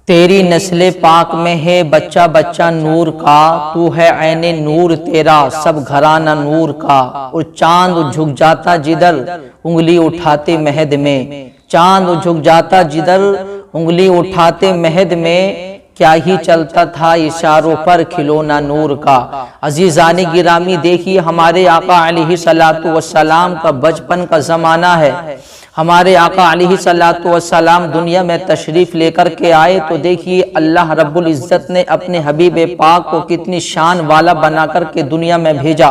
تیری نسل پاک میں ہے بچہ بچہ نور کا، تو ہے عین نور تیرا سب گھرانہ نور کا۔ اور چاند جھک جاتا جدھر انگلی اٹھاتے مہد میں، چاند جھک جاتا جدھر انگلی اٹھاتے مہد میں، کیا ہی چلتا تھا اشاروں پر کھلونا نور کا۔ عزیزان گرامی دیکھیے ہمارے آقا علیہ السلام کا بچپن کا زمانہ ہے۔ ہمارے آقا علیہ السلام دنیا میں تشریف لے کر کے آئے تو دیکھیے اللہ رب العزت نے اپنے حبیب پاک کو کتنی شان والا بنا کر کے دنیا میں بھیجا۔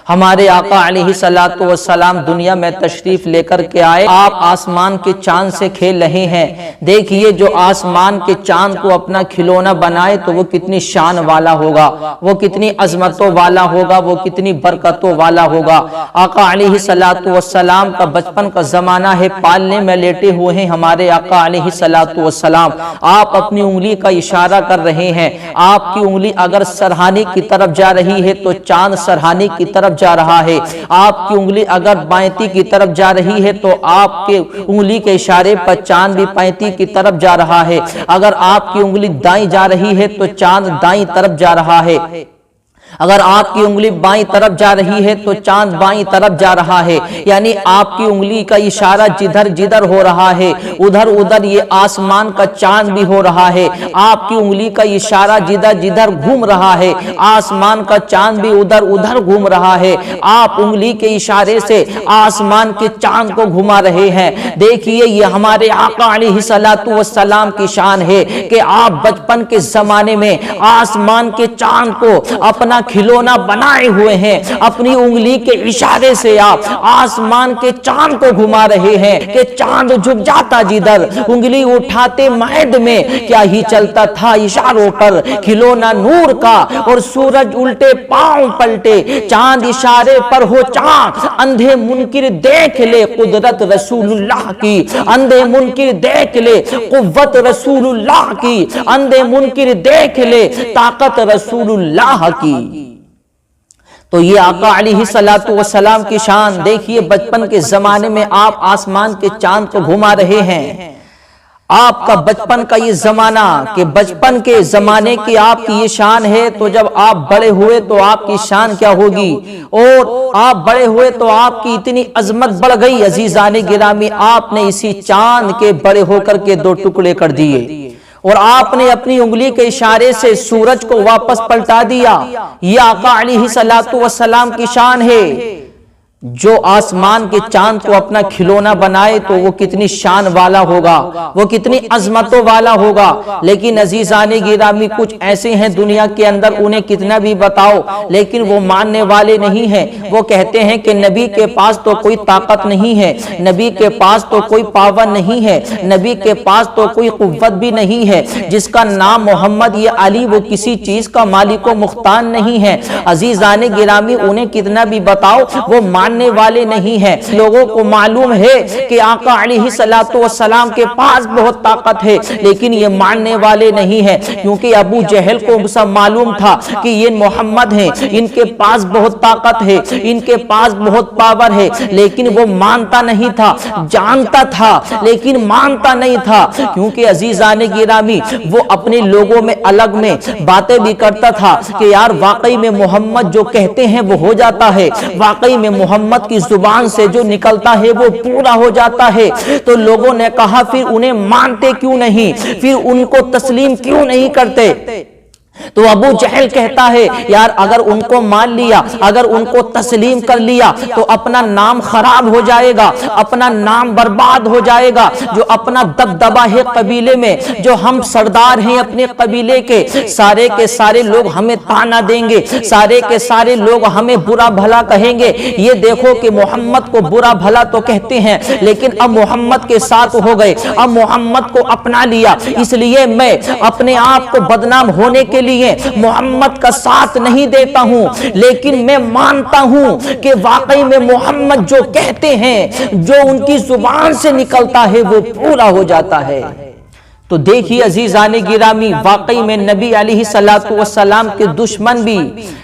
ہمارے آقا علیہ السلام دنیا میں تشریف لے کر کے آئے، آپ آسمان کے چاند سے کھیل رہے ہیں۔ دیکھیے جو آسمان کے چاند کو اپنا کھلونا بنائے تو وہ کتنی شان والا ہوگا، وہ کتنی عظمتوں والا ہوگا، وہ کتنی برکتوں والا ہوگا۔ آقا علیہ السلام کا بچپن کا زمانہ ہے، پالنے میں لیٹے ہوئے ہیں ہمارے آقا علیہ السلام۔ آپ اپنی انگلی کا اشارہ کر رہے ہیں، آپ کی انگلی اگر سرہانے کی طرف جا رہی ہے تو چاند سرہانے کی طرف جا رہا ہے، آپ کی انگلی اگر بائیں کی طرف جا رہی ہے تو آپ کے انگلی کے اشارے پر چاند بھی بائیں کی طرف جا رہا ہے، اگر آپ کی انگلی دائیں جا رہی ہے تو چاند دائیں طرف جا رہا ہے، اگر آپ کی انگلی بائیں طرف جا رہی ہے تو چاند بائیں طرف جا رہا ہے۔ یعنی آپ کی انگلی کا اشارہ جدھر جدھر ہو رہا ہے ادھر ادھر یہ آسمان کا چاند بھی ہو رہا ہے، آپ کی انگلی کا اشارہ جدھر جدھر گھوم رہا ہے آسمان کا چاند بھی ادھر ادھر گھوم رہا ہے، آپ انگلی کے اشارے سے آسمان کے چاند کو گھما رہے ہیں۔ دیکھیے یہ ہمارے آقا علیہ السلام کی شان ہے کہ آپ بچپن کے زمانے میں آسمان کے چاند کو اپنا کھلونا بنائے ہوئے ہیں، اپنی انگلی کے اشارے سے آپ آسمان کے چاند کو گھما رہے ہیں کہ چاند جھک جاتا جدھر انگلی اٹھاتے مہد میں، کیا ہی چلتا تھا اشاروں پر کھلونا نور کا۔ اور سورج الٹے پاؤں پلٹے چاند اشارے پر ہو چاند، اندھے منکر دیکھ لے قدرت رسول اللہ کی، اندھے منکر دیکھ لے قوت رسول اللہ کی، اندھے منکر دیکھ لے طاقت رسول اللہ کی۔ تو یہ آقا علیہ السلام کی شان دیکھیے، بچپن کے زمانے میں آپ آسمان کے چاند کو گھما رہے ہیں۔ آپ کا بچپن کا یہ زمانہ کہ بچپن کے زمانے کی آپ کی یہ شان ہے، تو جب آپ بڑے ہوئے تو آپ کی شان کیا ہوگی، اور آپ بڑے ہوئے تو آپ کی اتنی عظمت بڑھ گئی۔ عزیزان گرامی آپ نے اسی چاند کے بڑے ہو کر کے دو ٹکڑے کر دیے، اور آپ نے اپنی انگلی کے اشارے سے سورج کو واپس پلٹا دیا۔ یہ آقا علیہ السلام کی شان ہے، جو آسمان کے چاند کو اپنا کھلونا بنائے تو وہ کتنی شان والا ہوگا، وہ کتنی عظمتوں والا ہوگا۔ لیکن عزیزان گرامی کچھ ایسے ہیں دنیا کے اندر، انہیں کتنا بھی بتاؤ لیکن وہ ماننے والے نہیں ہیں۔ وہ کہتے ہیں کہ نبی کے پاس تو کوئی طاقت نہیں ہے، نبی کے پاس تو کوئی پاور نہیں ہے، نبی کے پاس تو کوئی قوت بھی نہیں ہے، جس کا نام محمد یا علی وہ کسی چیز کا مالک و مختار نہیں ہے۔ عزیزان گرامی انہیں کتنا بھی بتاؤ وہ ماننے والے نہیں ہیں۔ لوگوں کو معلوم ہے کہ آقا علیہ السلام کے پاس بہت طاقت ہے، لیکن یہ ماننے والے نہیں ہیں، کیونکہ ابو جہل کو سب معلوم تھا کہ یہ محمد ہیں، ان کے پاس بہت طاقت ہے، ان کے پاس بہت پاور ہے، لیکن وہ مانتا نہیں تھا، جانتا تھا لیکن مانتا نہیں تھا، کیونکہ عزیزان گرامی وہ اپنے لوگوں میں الگ میں باتیں بھی کرتا تھا کہ یار واقعی میں محمد جو کہتے ہیں وہ ہو جاتا ہے، واقعی میں محمد کی زبان سے جو نکلتا ہے وہ پورا ہو جاتا ہے۔ تو لوگوں نے کہا پھر انہیں مانتے کیوں نہیں، پھر ان کو تسلیم کیوں نہیں کرتے؟ تو ابو جہل کہتا ہے یار اگر ان کو مان لیا، اگر ان کو تسلیم کر لیا تو اپنا نام خراب ہو جائے گا، اپنا نام برباد ہو جائے گا، جو اپنا دبدبہ ہے قبیلے میں، جو ہم سردار ہیں اپنے قبیلے کے سارے لوگ ہمیں تانا دیں گے، سارے کے سارے لوگ ہمیں برا بھلا کہیں گے۔ یہ دیکھو کہ محمد کو برا بھلا تو کہتے ہیں لیکن اب محمد کے ساتھ ہو گئے، اب محمد کو اپنا لیا، اس لیے میں اپنے آپ کو بدنام ہونے کے لیے محمد کا ساتھ نہیں دیتا ہوں، لیکن میں مانتا ہوں کہ واقعی میں محمد جو کہتے ہیں، جو ان کی زبان سے نکلتا ہے وہ پورا ہو جاتا ہے۔ تو تو دیکھیے عزیزان گرامی، واقعی میں نبی علیہ السلام کے دشمن بھی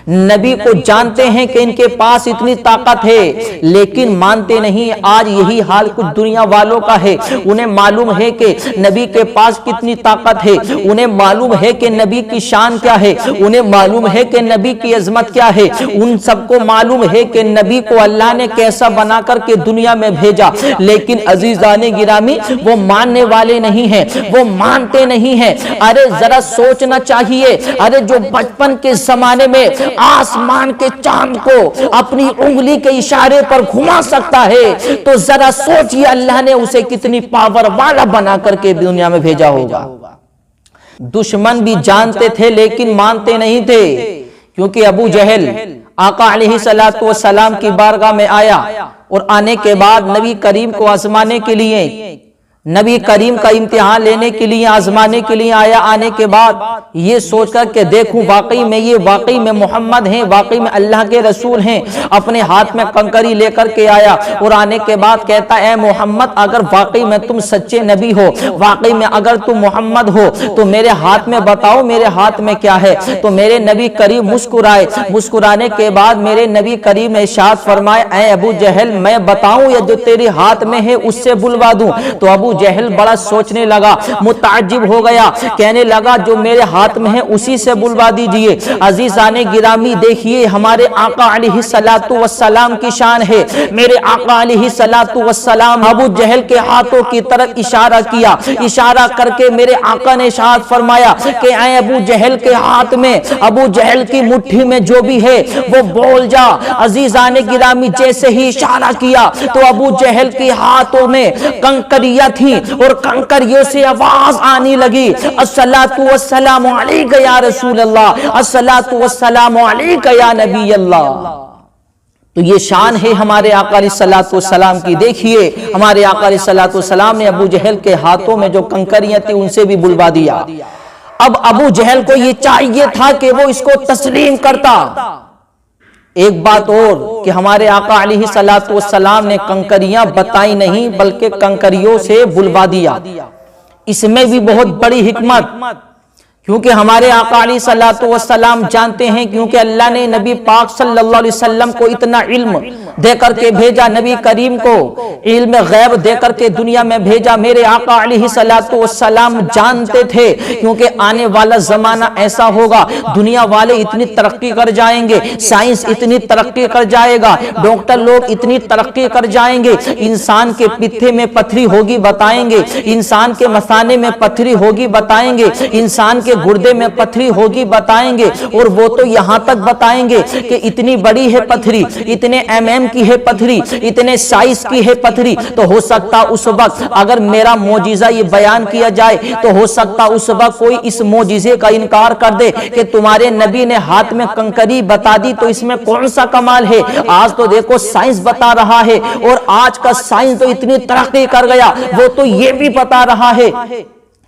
نبی کو جانتے ہیں کہ ان کے پاس اتنی طاقت ہے، لیکن مانتے نہیں۔ آج یہی حال کچھ دنیا والوں کا ہے، انہیں معلوم ہے کہ نبی کے پاس کتنی طاقت ہے، انہیں معلوم ہے کہ نبی کی شان کیا ہے، انہیں معلوم ہے کہ نبی کی عظمت کیا ہے، ان سب کو معلوم ہے کہ نبی کو اللہ نے کیسا بنا کر کے دنیا میں بھیجا، لیکن عزیزان گرامی وہ ماننے والے نہیں ہیں، وہ مانتے نہیں ہیں۔ ارے ذرا سوچنا چاہیے، ارے جو بچپن کے زمانے میں آسمان کے چاند کو اپنی انگلی کے اشارے پر گھما سکتا ہے، تو ذرا سوچئے اللہ نے اسے کتنی پاور والا بنا کر کے دنیا میں بھیجا ہوگا۔ دشمن بھی جانتے تھے لیکن مانتے نہیں تھے، کیونکہ ابو جہل آقا علیہ السلام کی بارگاہ میں آیا، اور آنے کے بعد نبی کریم کو آزمانے کے لیے، نبی کریم کا امتحان لینے کے لیے، آزمانے کے لیے آیا۔ آنے کے بعد یہ سوچ کر کہ دیکھوں واقعی میں یہ واقعی میں محمد ہیں، واقعی میں اللہ کے رسول ہیں، اپنے ہاتھ میں کنکری لے کر کے آیا، اور آنے کے بعد کہتا اے محمد اگر واقعی میں تم سچے نبی ہو، واقعی میں اگر تم محمد ہو تو میرے ہاتھ میں بتاؤ میرے ہاتھ میں کیا ہے۔ تو میرے نبی کریم مسکرائے، مسکرانے کے بعد میرے نبی کریم نے ارشاد فرمائے اے ابو جہل میں بتاؤں یا جو تیرے ہاتھ میں ہے اس سے بلوا دوں؟ تو ابو جہل بڑا سوچنے لگا، متعجب ہو گیا، کہنے لگا جو میرے ہاتھ میں ہے اسی سے بلوا دیجئے۔ عزیزان گرامی دیکھیے ہمارے آقا علیہ السلام کی شان ہے، میرے آقا علیہ السلام ابو جہل کے ہاتھوں کی طرف اشارہ کیا، اشارہ کر کے میرے آقا نے ارشاد فرمایا کہ اے ابو جہل کے ہاتھ میں، ابو جہل کی مٹھی میں جو بھی ہے وہ بول جا۔ عزیزان گرامی جیسے ہی اشارہ کیا تو ابو جہل کے ہاتھوں میں کنکریاں تھی، اور کنکریوں سے آواز آنے لگی الصلاۃ والسلام علیک یا رسول اللہ، الصلاۃ والسلام علیک یا نبی اللہ۔ تو یہ شان ہے ہمارے آقا علیہ السلام کی۔ دیکھیے ہمارے آقا علیہ السلام نے ابو جہل کے ہاتھوں میں جو کنکریاں تھی ان سے بھی بلوا دیا۔ اب ابو جہل کو یہ چاہیے تھا کہ وہ اس کو تسلیم کرتا۔ ایک بات اور کہ ہمارے آقا علیہ السلام نے کنکریاں بتائی نہیں بلکہ کنکریوں سے بلوا دیا۔ اس میں بھی بہت بڑی حکمت، کیونکہ ہمارے آقا علیہ السلام جانتے ہیں، کیونکہ اللہ نے نبی پاک صلی اللہ علیہ وسلم کو اتنا علم دے کر کے بھیجا، نبی کریم کو علم غیب دے کر کے دنیا میں بھیجا۔ میرے آقا علیہ السلام جانتے تھے کیونکہ آنے والا زمانہ ایسا ہوگا، دنیا والے اتنی ترقی کر جائیں گے، سائنس اتنی ترقی کر جائے گا، ڈاکٹر لوگ اتنی ترقی کر جائیں گے، انسان کے پتھے میں پتھری ہوگی بتائیں گے، انسان کے مثانے میں پتھری ہوگی بتائیں گے، انسان کے گردے میں پتھری ہوگی بتائیں گے، اور وہ تو یہاں تک بتائیں گے کہ اتنی بڑی ہے پتھری، اتنے mm کی ہے پتھری، اتنے سائز کی ہے پتھری۔ تو ہو سکتا اس وقت اگر میرا معجزہ یہ بیان کیا جائے تو ہو سکتا اس وقت کوئی اس معجزے کا انکار کر دے کہ تمہارے نبی نے ہاتھ میں کنکری بتا دی تو اس میں کون سا کمال ہے۔ آج تو دیکھو سائنس بتا رہا ہے، اور آج کا سائنس تو اتنی ترقی کر گیا، وہ تو یہ بھی بتا رہا ہے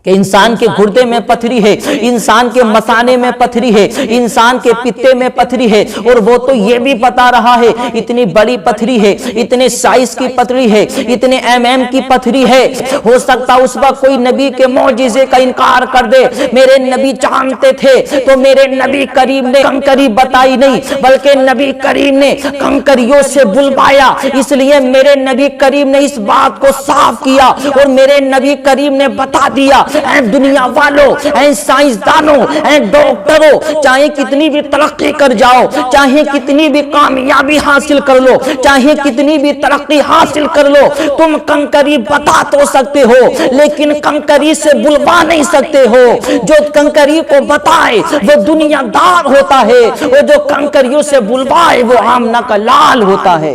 کہ انسان کے گردے میں پتھری ہے، انسان کے مثانے میں پتھری ہے، انسان کے پتے میں پتھری ہے، اور وہ تو یہ بھی بتا رہا ہے اتنی بڑی پتھری ہے، اتنے سائز کی پتھری ہے، اتنے mm کی پتھری ہے۔ ہو سکتا اس وقت کوئی نبی کے معجزے کا انکار کر دے، میرے نبی جانتے تھے تو میرے نبی کریم نے کنکری بتائی نہیں بلکہ نبی کریم نے کنکریوں سے بلوایا۔ اس لیے میرے نبی کریم نے اس بات کو صاف کیا، اور میرے نبی کریم نے بتا دیا اے دنیا والوں، اے سائنسدانوں، اے ڈاکٹروں، چاہے کتنی بھی ترقی کر جاؤ، چاہے کتنی بھی کامیابی حاصل کر لو، چاہے کتنی بھی ترقی حاصل کر لو، تم کنکری بتا تو سکتے ہو لیکن کنکری سے بلوا نہیں سکتے ہو۔ جو کنکری کو بتائے وہ دنیا دار ہوتا ہے، اور جو کنکریوں سے بلوائے وہ آمنہ کا لال ہوتا ہے۔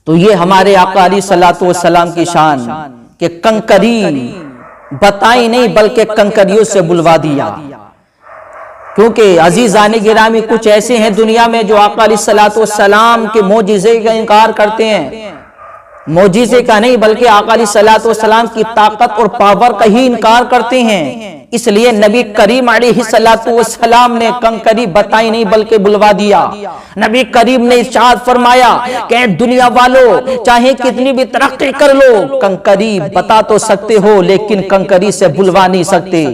تو یہ ہمارے آقا علیہ السلام کی شان کہ کنکری بتائی نہیں بلکہ کنکریوں سے بلوا دیا۔ کیونکہ عزیزان گرامی کچھ ایسے ہیں دنیا میں جو آقا علیہ السلام کے معجزے کا انکار کرتے ہیں، معجزے کا نہیں بلکہ آقا علیہ السلام کی طاقت اور پاور کا ہی انکار کرتے ہیں۔ اس لیے نبی کریم علیہ السلام نے کنکری بتائی نہیں بلکہ بلوا دیا. نبی کریم نے ارشاد فرمایا کہ دنیا والو چاہے کتنی بھی ترقی کر لو، کنکری بتا تو سکتے ہو لیکن کنکری سے بلوا نہیں سکتے.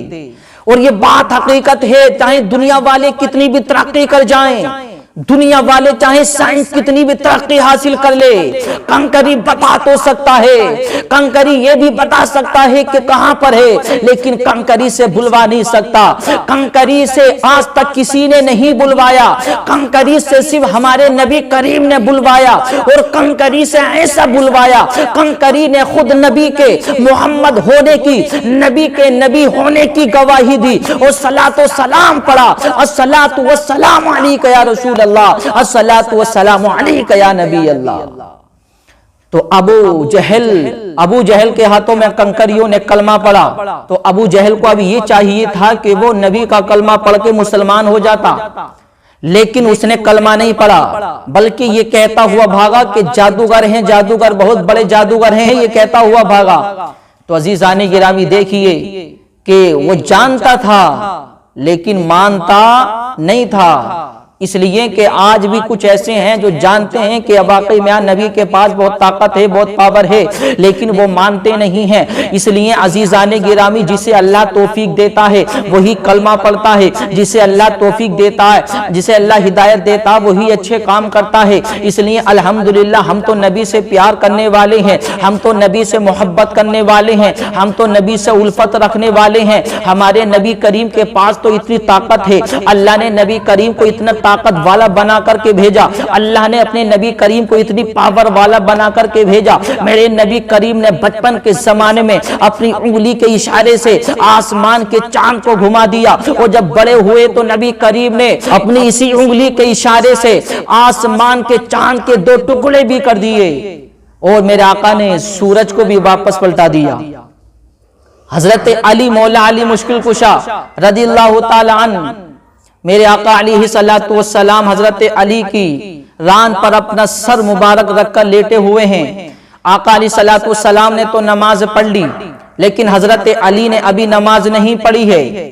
اور یہ بات حقیقت ہے، چاہے دنیا والے کتنی بھی ترقی کر جائیں، دنیا والے چاہے سائنس کتنی بھی ترقی حاصل کر لے، کنکری بتا تو سکتا ہے، کنکری یہ بھی بتا سکتا ہے کہ کہاں پر ہے، لیکن کنکری سے بلوا نہیں سکتا. کنکری سے آج تک کسی نے نہیں بلوایا، کنکری سے صرف ہمارے نبی کریم نے بلوایا. اور کنکری سے ایسا بلوایا، کنکری نے خود نبی کے محمد ہونے کی، نبی کے نبی ہونے کی گواہی دی اور صلاۃ و سلام پڑھا، الصلاۃ والسلام علیک یا رسول اللہ، الصلاۃ والسلام علیک یا نبی اللہ. تو ابو جہل کے ہاتھوں میں کنکریوں نے کلمہ پڑھا، تو ابو جہل کو اب یہ چاہیے تھا کہ وہ نبی کا کلمہ پڑھ کے مسلمان ہو جاتا، لیکن اس نے کلمہ نہیں پڑھا بلکہ یہ کہتا ہوا بھاگا کہ جادوگر ہیں، جادوگر بہت بڑے جادوگر ہیں، یہ کہتا ہوا بھاگا. تو عزیزان گرامی دیکھیے کہ وہ جانتا تھا لیکن مانتا نہیں تھا. اس لیے کہ آج بھی کچھ ایسے ہیں جو جانتے ہیں کہ واقعی میں نبی کے پاس بہت طاقت ہے، بہت پاور ہے، لیکن وہ مانتے نہیں ہیں. اس لیے عزیزان گرامی جسے اللہ توفیق دیتا ہے وہی کلمہ پڑھتا ہے، جسے اللہ توفیق دیتا ہے، جسے اللہ ہدایت دیتا ہے وہی اچھے کام کرتا ہے. اس لیے الحمدللہ ہم تو نبی سے پیار کرنے والے ہیں، ہم تو نبی سے محبت کرنے والے ہیں، ہم تو نبی سے الفت رکھنے والے ہیں. ہمارے نبی کریم کے پاس تو اتنی طاقت ہے، اللہ نے نبی کریم کو اتنا طاقت والا بنا کر کے بھیجا، اللہ نے اپنے نبی کریم کو اتنی پاور والا بنا کر کے بھیجا. میرے نبی کریم نے بچپن کے زمانے میں اپنی انگلی کے اشارے سے آسمان کے چاند کو گھما دیا، اور جب بڑے ہوئے تو نبی کریم نے اپنی اسی انگلی کے اشارے سے آسمان کے چاند کے 2 ٹکڑے بھی کر دیے، اور میرے آقا نے سورج کو بھی واپس پلٹا دیا. حضرت علی مولا علی مشکل کشا رضی اللہ تعالی عنہ، میرے آقا علیہ السلام حضرت علی کی ران پر اپنا سر مبارک رکھ کر لیٹے ہوئے ہیں. آقا علیہ السلام نے تو نماز پڑھ لی، لیکن حضرت علی نے ابھی نماز نہیں پڑھی ہے.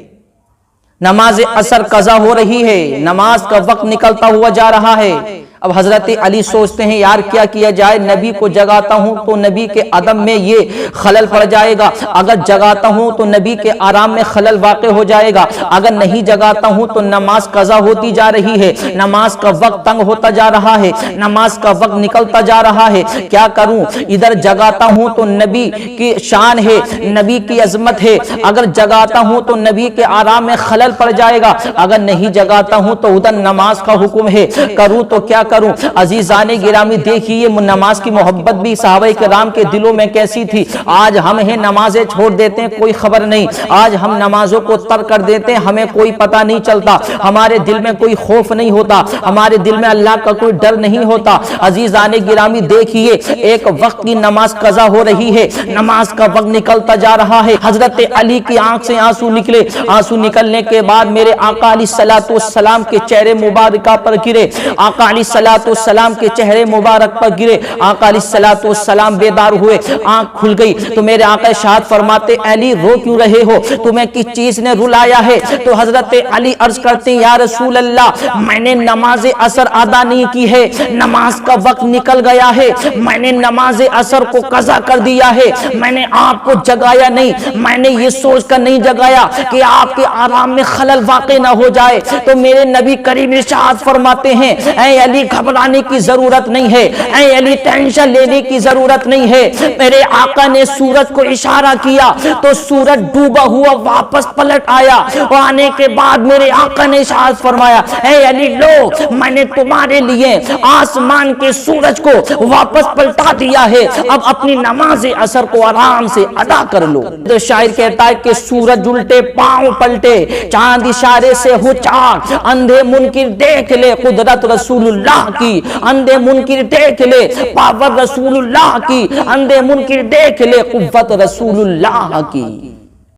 نماز عصر قضا ہو رہی ہے، نماز کا وقت نکلتا ہوا جا رہا ہے. اب حضرت علی سوچتے ہیں یار کیا کیا جائے، نبی کو جگاتا ہوں تو نبی کے عدم میں یہ خلل پڑ جائے گا، اگر جگاتا ہوں تو نبی کے آرام میں خلل واقع ہو جائے گا، اگر نہیں جگاتا ہوں تو نماز قضا ہوتی جا رہی ہے، نماز کا وقت تنگ ہوتا جا رہا ہے، نماز کا وقت نکلتا جا رہا ہے، کیا کروں؟ ادھر جگاتا ہوں تو نبی کی شان ہے، نبی کی عظمت ہے، اگر جگاتا ہوں تو نبی کے آرام میں خلل پڑ جائے گا، اگر نہیں جگاتا ہوں تو ادھر نماز کا حکم ہے، کروں تو کیا کروں؟ عزیزان گرامی دیکھیے نماز کی محبت بھی صحابہ کرام کے دلوں میں کیسی تھی. آج ہم ہیں نمازیں چھوڑ دیتے ہیں کوئی خبر نہیں، آج ہم نمازوں کو ترک کر دیتے ہیں ہمیں کوئی پتہ نہیں چلتا، ہمارے دل میں کوئی خوف نہیں ہوتا، ہمارے دل میں اللہ کا کوئی ڈر نہیں ہوتا. عزیزان گرامی دیکھیے ایک وقت کی نماز قضا ہو رہی ہے، نماز کا وقت نکلتا جا رہا ہے، حضرت علی کی آنکھ سے آنسو نکلے، آنسو نکلنے کے بعد میرے آقا علیہ السلام کے چہرے مبارکہ پر گرے، آقا علیہ السلام کے چہرے مبارک پر گرے. آقا علیہ السلام بیدار ہوئے، آنکھ کھل گئی تو میرے آقا ارشاد فرماتے علی رو کیوں رہے ہو، تمہیں کس چیز نے رلایا ہے؟ تو حضرت علی عرض کرتے یا رسول اللہ میں نے نماز عصر ادا نہیں کی ہے، نماز کا وقت نکل گیا ہے، میں نے نماز عصر کو قضا کر دیا ہے، میں نے آپ کو جگایا نہیں، میں نے یہ سوچ کر نہیں جگایا کہ آپ کے آرام میں خلل واقع نہ ہو جائے. تو میرے نبی کریم ارشاد فرماتے ہیں اے علی گھبرانے کی ضرورت نہیں ہے، اے علی ٹینشن لینے کی ضرورت نہیں ہے. میرے آقا نے سورج کو اشارہ کیا تو سورج ڈوبا ہوا واپس پلٹ آیا، اور آنے کے بعد میرے آقا نے ارشاد فرمایا اے علی لو میں نے تمہارے لیے آسمان کے سورج کو واپس پلٹا دیا ہے، اب اپنی نماز عصر کو آرام سے ادا کر لو. تو شاعر کہتا ہے کہ سورج الٹے پاؤں پلٹے، چاند اشارے سے ہو چاک، اندھے منکر دیکھ لے قدرت رسول اللہ کی، اندھے منکر دیکھ لے پاور رسول اللہ کی، اندھے منکر دیکھ لے قوت رسول اللہ کی.